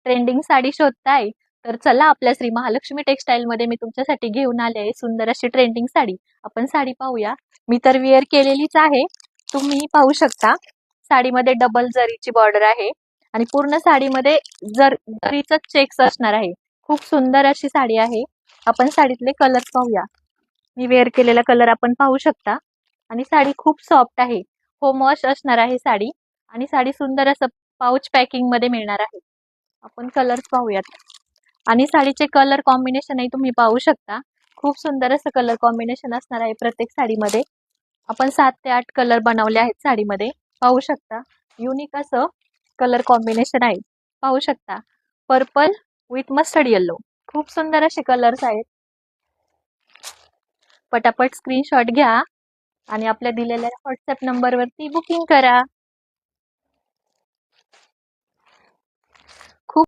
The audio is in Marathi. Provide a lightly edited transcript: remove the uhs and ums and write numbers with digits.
ट्रेंडिंग साडी शोधताय तर चला आपल्या श्री महालक्ष्मी टेक्सटाईल मध्ये मी तुमच्यासाठी घेऊन आले आहे सुंदर अशी ट्रेंडिंग साडी. आपण साडी पाहूया. मी तर वेअर केलेलीच आहे, तुम्ही पाहू शकता. साडीमध्ये डबल जरीची बॉर्डर आहे आणि पूर्ण साडीमध्ये जरीचा चेक्स असणार आहे. खूप सुंदर अशी साडी आहे. आपण साडीतले कलर्स पाहूया. मी वेअर केलेला कलर आपण पाहू शकता आणि साडी खूप सॉफ्ट आहे. होम वॉश असणार आहे साडी आणि साडी सुंदर असं पाउच पॅकिंग मध्ये मिळणार आहे. आपण कलर्स पाहूयात आणि साडीचे कलर कॉम्बिनेशनही तुम्ही पाहू शकता. खूप सुंदर असं कलर कॉम्बिनेशन असणार आहे प्रत्येक साडीमध्ये. आपण 7 ते 8 कलर बनवले आहेत साडीमध्ये. पाहू शकता युनिक असं कलर कॉम्बिनेशन आहे. पाहू शकता पर्पल विथ मस्टर्ड येलो. खूप सुंदर असे कलर्स आहेत. पटापट स्क्रीनशॉट घ्या आणि आपल्या दिलेल्या व्हॉट्सअप नंबरवरती बुकिंग करा. खूप